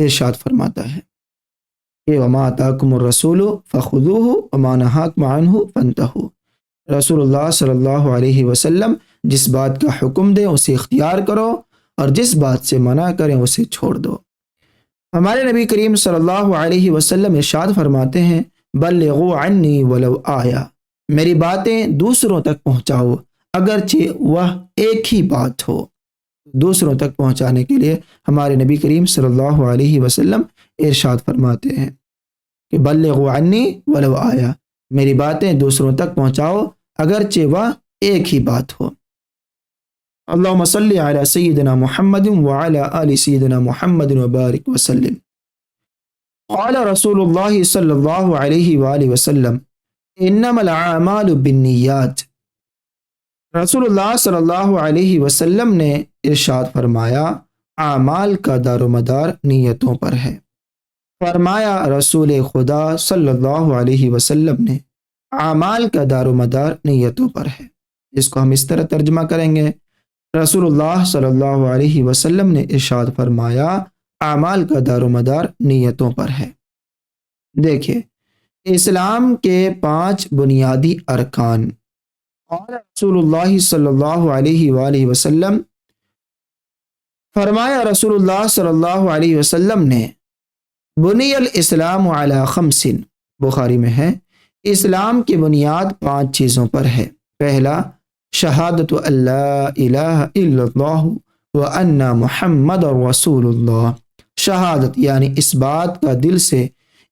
ارشاد فرماتا ہے کہ وما آتاکم الرسول فخذوہ وما نہاکم عنہ فانتہوا، رسول اللہ صلی اللہ علیہ وسلم جس بات کا حکم دیں اسے اختیار کرو اور جس بات سے منع کریں اسے چھوڑ دو۔ ہمارے نبی کریم صلی اللہ علیہ وسلم ارشاد فرماتے ہیں بلغوا عنی ولو آیا، میری باتیں دوسروں تک پہنچاؤ اگرچہ وہ ایک ہی بات ہو۔ دوسروں تک پہنچانے کے لیے ہمارے نبی کریم صلی اللہ علیہ وسلم ارشاد فرماتے ہیں کہ بلغوا عنی ولو آیا، میری باتیں دوسروں تک پہنچاؤ اگرچہ وہ ایک ہی بات ہو۔ اللہم صلی علی سیدنا محمد وعلی آل سیدنا محمد وبارک وسلم۔ قال رسول اللہ صلی اللہ علیہ وآلہ وسلم انما الاعمال بالنیات، رسول اللہ صلی اللہ علیہ وسلم نے ارشاد فرمایا اعمال کا دار و مدار نیتوں پر ہے۔ فرمایا رسول خدا صلی اللہ علیہ وسلم نے اعمال کا دار و مدار نیتوں پر ہے، جس کو ہم اس طرح ترجمہ کریں گے رسول اللہ صلی اللہ علیہ وسلم نے ارشاد فرمایا اعمال کا دار و مدار نیتوں پر ہے۔ دیکھیں اسلام کے 5 بنیادی ارکان، قال رسول اللہ صلی اللہ علیہ وآلہ وسلم، فرمایا رسول اللہ صلی اللہ علیہ وسلم نے بنی الاسلام علی 5، بخاری میں ہے اسلام کی بنیاد 5 چیزوں پر ہے۔ پہلا شہادت اللہ الہ الا اللہ وان محمد رسول اللہ، شہادت یعنی اس بات کا دل سے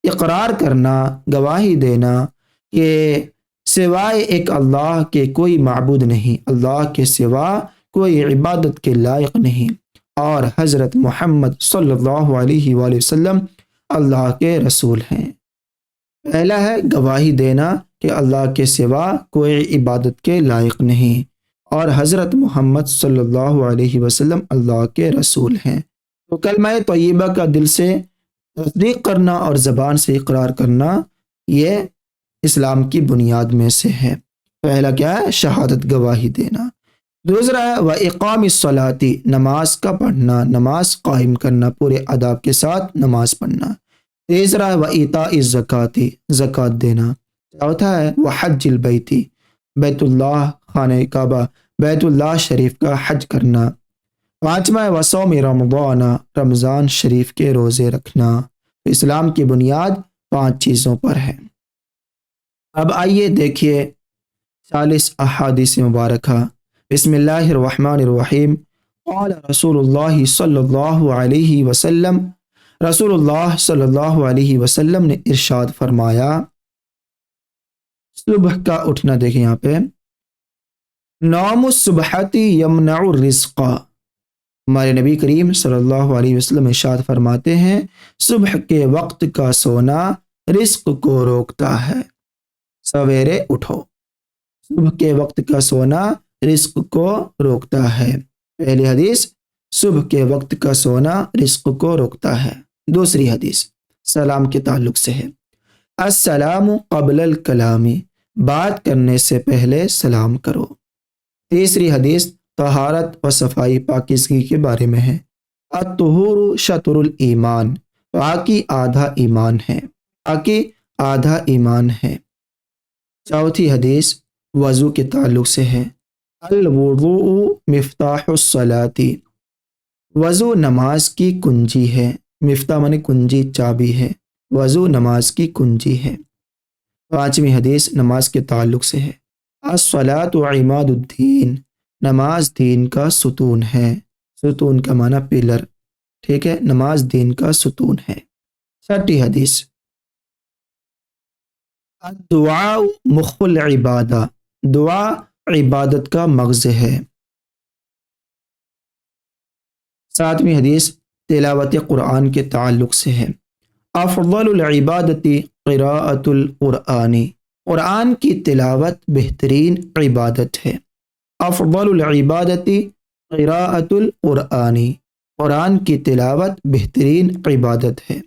اقرار کرنا، گواہی دینا کہ سوائے ایک اللہ کے کوئی معبود نہیں، اللہ کے سوا کوئی عبادت کے لائق نہیں، اور حضرت محمد صلی اللہ علیہ وآلہ وسلم اللہ کے رسول ہیں۔ پہلا ہے گواہی دینا کہ اللہ کے سوا کوئی عبادت کے لائق نہیں اور حضرت محمد صلی اللہ علیہ وسلم اللہ کے رسول ہیں۔ تو کلمہ طیبہ کا دل سے تصدیق کرنا اور زبان سے اقرار کرنا یہ اسلام کی بنیاد میں سے ہے۔ پہلا کیا ہے؟ شہادت، گواہی دینا۔ دوسرا ہے وَإِقَامِ الصَّلَاةِ، نماز کا پڑھنا، نماز قائم کرنا، پورے آداب کے ساتھ نماز پڑھنا۔ تیسرا ہے وَإِيتَاءِ الزَّكَاةِ، زکوٰۃ دینا۔ چوتھا ہے وحج البیت، بیت اللہ، خانہ کعبہ، بیت اللہ شریف کا حج کرنا۔ پانچواں ہے وصوم رمضان، رمضان شریف کے روزے رکھنا۔ اسلام کی بنیاد 5 چیزوں پر ہے۔ اب آئیے دیکھیے 40 احادیث مبارکہ۔ بسم اللہ الرحمن الرحیم۔ قال رسول اللہ صلی اللہ علیہ وسلم، رسول اللہ صلی اللہ علیہ وسلم نے ارشاد فرمایا، صبح کا اٹھنا، دیکھیں یہاں پہ نوم الصبحۃ یمنع الرزق، ہمارے نبی کریم صلی اللہ علیہ وسلم ارشاد فرماتے ہیں صبح کے وقت کا سونا رزق کو روکتا ہے۔ سویرے اٹھو، صبح کے وقت کا سونا رزق کو روکتا ہے۔ پہلی حدیث صبح کے وقت کا سونا رزق کو روکتا ہے۔ دوسری حدیث سلام کے تعلق سے ہے، السلام قبل الکلام، بات کرنے سے پہلے سلام کرو۔ تیسری حدیث طہارت و صفائی پاکیزگی کے بارے میں ہے، الطہور شطر الایمان، پاکی آدھا ایمان ہے، پاکی آدھا ایمان ہے۔ چوتھی حدیث وضو کے تعلق سے ہے، الوضوء مفتاح الصلاۃ، وضو نماز کی کنجی ہے، مفتاح معنی کنجی، چابی ہے، وضو نماز کی کنجی ہے۔ پانچویں حدیث نماز کے تعلق سے ہے، الصلاۃ عماد الدین، نماز دین کا ستون ہے، ستون کا معنی پلر، ٹھیک ہے، نماز دین کا ستون ہے۔ چھٹی حدیث الدعاء مخ العبادہ، دعا عبادت کا مغز ہے۔ ساتویں حدیث تلاوت قرآن کے تعلق سے ہے، افضل العبادت قراءۃ القرآن، قرآن کی تلاوت بہترین عبادت ہے، افضل العبادت قراءۃ القرآن، قرآن کی تلاوت بہترین عبادت ہے۔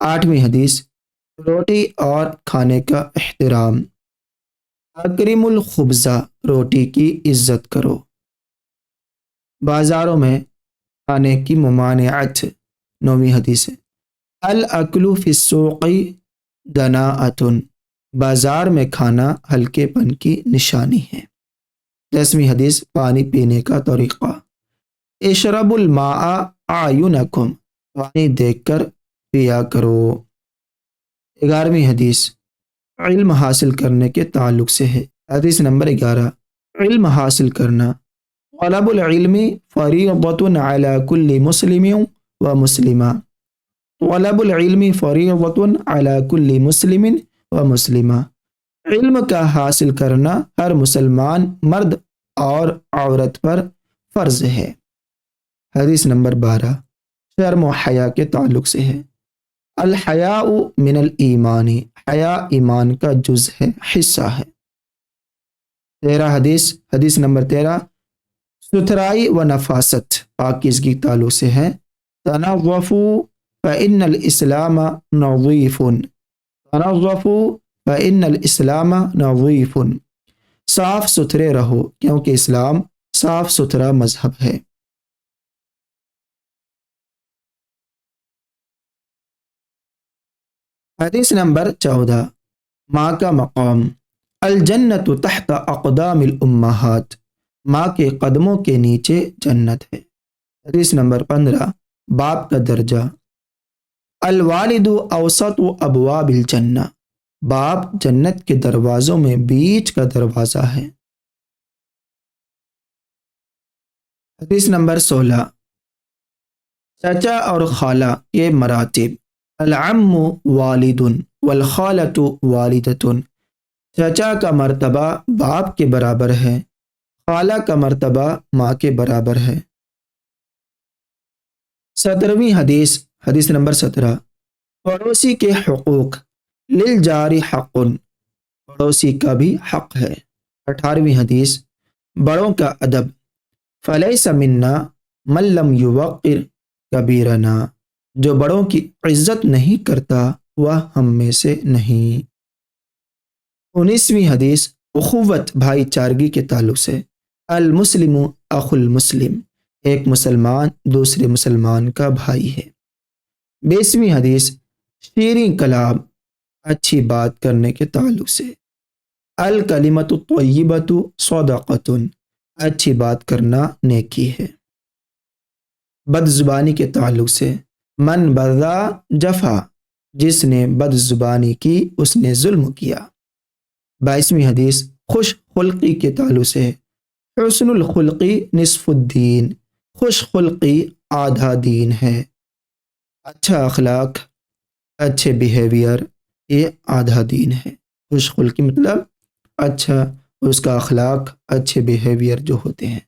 آٹھویں حدیث روٹی اور کھانے کا احترام، اکرم الخبزہ، روٹی کی عزت کرو۔ بازاروں میں کھانے کی ممانعت، 9ویں حدیث ہے الاکل فی السوق دناءۃ، بازار میں کھانا ہلکے پن کی نشانی ہے۔ 10ویں حدیث پانی پینے کا طریقہ، اشرب الماء اعینکم، پانی دیکھ کر پیا کرو۔ 11ویں حدیث علم حاصل کرنے کے تعلق سے ہے۔ حدیث نمبر 11، علم حاصل کرنا، طلب العلم فریضۃ علی کل مسلم و مسلمہ، طلب العلم فریضۃ علی کل مسلم و مسلمہ، علم کا حاصل کرنا ہر مسلمان مرد اور عورت پر فرض ہے۔ حدیث نمبر 12، شرم و حیا کے تعلق سے ہے۔ الحیاء من الایمان، حیا ایمان کا جز ہے، حصہ ہے۔ 13 حدیث، حدیث نمبر 13، ستھرائی و نفاست، پاکیزگی کے تعلق سے ہے۔ تنظفوا فإن الاسلام نظیف، تنظفوا فإن الاسلام نظیف، صاف ستھرے رہو کیونکہ اسلام صاف ستھرا مذہب ہے۔ حدیث نمبر 14، ماں کا مقام، الجنت تحت اقدام الامہات، ماں کے قدموں کے نیچے جنت ہے۔ حدیث نمبر 15، باپ کا درجہ، الوالد اوسط ابواب الجنہ، باپ جنت کے دروازوں میں بیچ کا دروازہ ہے۔ حدیث نمبر 16، چچا اور خالہ کے مراتب، العم والد والخالۃ والدۃ، چچا کا مرتبہ باپ کے برابر ہے، خالہ کا مرتبہ ماں کے برابر ہے۔ 17ویں حدیث، حدیث نمبر 17، پڑوسی کے حقوق، للجار حق، پڑوسی کا بھی حق ہے۔ 18ویں حدیث، بڑوں کا ادب، فلیس منا من لم یوقر کبیرنا، جو بڑوں کی عزت نہیں کرتا وہ ہم میں سے نہیں۔ 19ویں حدیث، اخوت بھائی چارگی کے تعلق سے، المسلم اخو المسلم، ایک مسلمان دوسرے مسلمان کا بھائی ہے۔ 20ویں حدیث، شیریں کلام، اچھی بات کرنے کے تعلق سے، الکلمۃ الطیبۃ صدقۃ، اچھی بات کرنا نیکی ہے۔ بد زبانی کے تعلق سے، من بذا جفا، جس نے بد زبانی کی اس نے ظلم کیا۔ 22ویں حدیث، خوش خلقی کے تعلق سے، حسن الخلقی نصف الدین، خوش خلقی آدھا دین ہے۔ اچھا اخلاق، اچھے بیہیویئر، یہ آدھا دین ہے۔ خوش خلقی مطلب اچھا، اس کا اخلاق، اچھے بیہیویئر جو ہوتے ہیں۔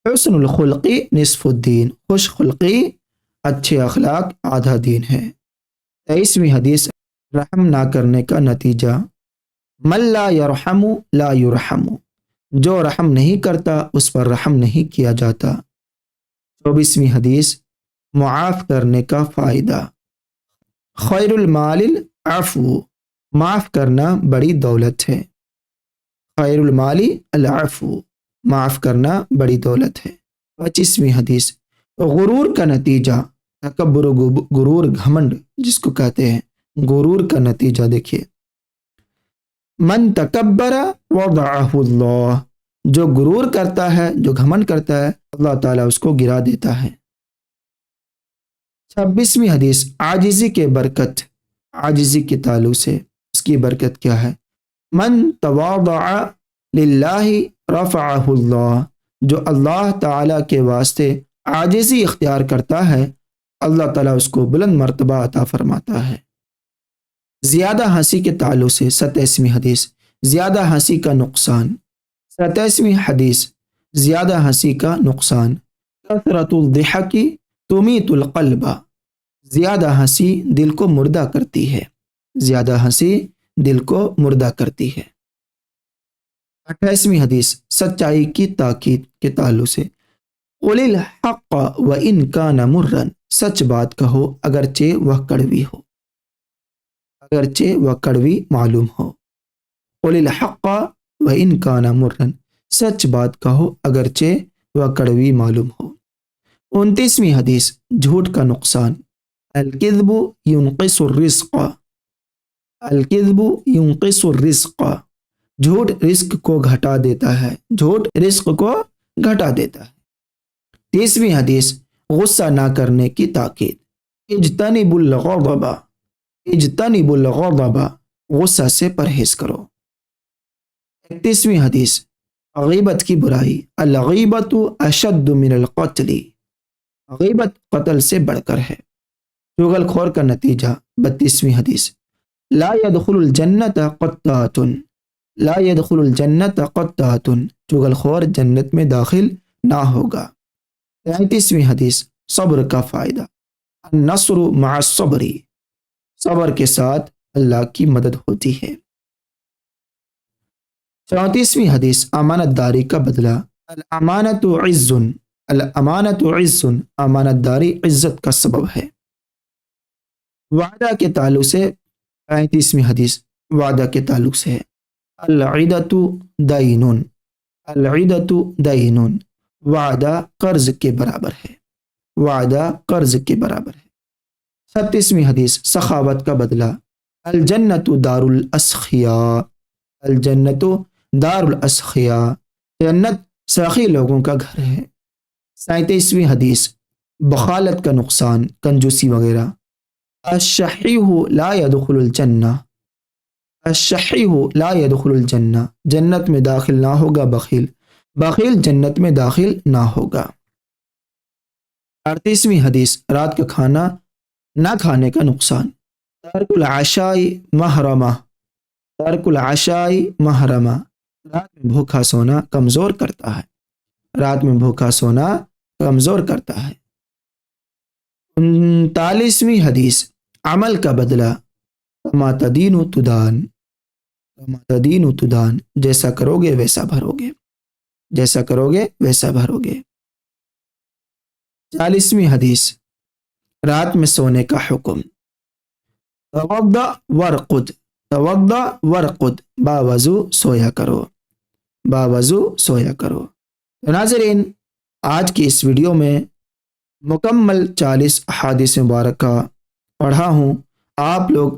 حسن الخلقی نصف الدین، خوش خلقی اچھے اخلاق آدھا دین ہے۔ 23ویں حدیث، رحم نہ کرنے کا نتیجہ، من لا یرحم لا یرحم، جو رحم نہیں کرتا اس پر رحم نہیں کیا جاتا۔ 24ویں حدیث، معاف کرنے کا فائدہ، خیر المال العفو، معاف کرنا بڑی دولت ہے۔ خیر المال العفو، معاف کرنا بڑی دولت ہے۔ 25ویں حدیث، غرور کا نتیجہ، تکبر و غرور، گھمنڈ جس کو کہتے ہیں، غرور کا نتیجہ دیکھیے، من تکبر وضعہ اللہ، جو غرور کرتا ہے، جو گھمنڈ کرتا ہے، اللہ تعالیٰ اس کو گرا دیتا ہے۔ 26ویں حدیث، عاجزی کے برکت، عاجزی کے تعلق سے اس کی برکت کیا ہے، من تواضع للہ رفعہ اللہ، جو اللہ تعالیٰ کے واسطے عاجزی اختیار کرتا ہے، اللہ تعالیٰ اس کو بلند مرتبہ عطا فرماتا ہے۔ زیادہ ہنسی کے تعلق سے 27ویں حدیث، زیادہ ہنسی کا نقصان۔ 27ویں حدیث، زیادہ ہنسی کا نقصان، کثرت الضحک تمیت القلب، زیادہ ہنسی دل کو مردہ کرتی ہے، زیادہ ہنسی دل کو مردہ کرتی ہے۔ 28ویں حدیث، سچائی کی تاکید کے تعلق سے، قل الحق وان کان مرا، سچ بات کہو اگرچہ وہ کڑوی ہو، اگرچہ وہ کڑوی معلوم ہو۔ قل الحق وان کان مرا، سچ بات کہو اگرچہ وہ کڑوی معلوم ہو۔ 29ویں حدیث، جھوٹ کا نقصان، الکذب ینقص الرزق، الکذب ینقص الرزق، جھوٹ رزق کو گھٹا دیتا ہے، جھوٹ رزق کو گھٹا دیتا ہے۔ 30ویں حدیث، غصہ نہ کرنے کی تاکید، اجتنبوا الغضب، اجتنبوا الغضب، غصہ سے پرہیز کرو۔ 31ویں حدیث، غیبت کی برائی، الغیبت اشد من القتل، غیبت قتل سے بڑھ کر ہے۔ چغل خور کا نتیجہ، 32ویں حدیث، لا يدخل الجنت قطات، لا يدخل الجنت قطات، چغل خور جنت میں داخل نہ ہوگا۔ 33ویں حدیث، صبر کا فائدہ، النصر مع الصبر، صبر کے ساتھ اللہ کی مدد ہوتی ہے۔ 34ویں حدیث، امانت داری کا بدلہ، الامانت عز، الامانت عز، امانت داری عزت کا سبب ہے۔ وعدہ کے تعلق سے 35ویں حدیث، وعدہ کے تعلق سے ہے، العدۃ دین، العدۃ دین، وعدہ قرض کے برابر ہے، وعدہ قرض کے برابر ہے۔ 36ویں حدیث، سخاوت کا بدلہ، الجنت دار الاسخیاء، الجنت دار الاسخیاء، جنت سخی لوگوں کا گھر ہے۔ 37ویں حدیث، بخالت کا نقصان، کنجوسی وغیرہ، الشحیح لا يدخل الجنہ، الشحیح لا يدخل الجنہ، جنت میں داخل نہ ہوگا بخیل، بخیل جنت میں داخل نہ ہوگا۔ 38ویں حدیث، رات کا کھانا نہ کھانے کا نقصان، ترک العشاء محرمہ، ترک العشاء محرمہ، رات میں بھوکا سونا کمزور کرتا ہے، رات میں بھوکا سونا کمزور کرتا ہے۔ 39ویں حدیث، عمل کا بدلہ، کما تدین تدان، کما تدین تدان، جیسا کرو گے ویسا بھرو گے، جیسا کرو گے ویسا بھرو گے۔ 40ویں حدیث، رات میں سونے کا حکم، توضأ ورقد، توضأ ورقد، باوضو سویا کرو، باوضو سویا کرو۔ تو ناظرین، آج کی اس ویڈیو میں مکمل 40 احادیث مبارکہ پڑھا ہوں۔ آپ لوگ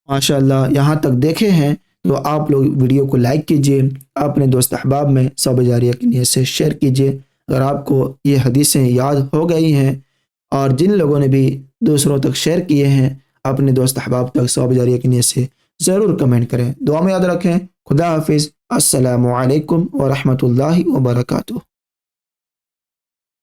ماشاءاللہ یہاں تک دیکھے ہیں تو آپ لوگ ویڈیو کو لائک کیجئے، اپنے دوست احباب میں ثواب جاریہ کی نیت سے شیئر کیجئے۔ اگر آپ کو یہ حدیثیں یاد ہو گئی ہیں اور جن لوگوں نے بھی دوسروں تک شیئر کیے ہیں اپنے دوست احباب تک ثواب جاریہ کی نیت سے، ضرور کمنٹ کریں۔ دعا میں یاد رکھیں۔ خدا حافظ۔ السلام علیکم ورحمۃ اللہ وبرکاتہ۔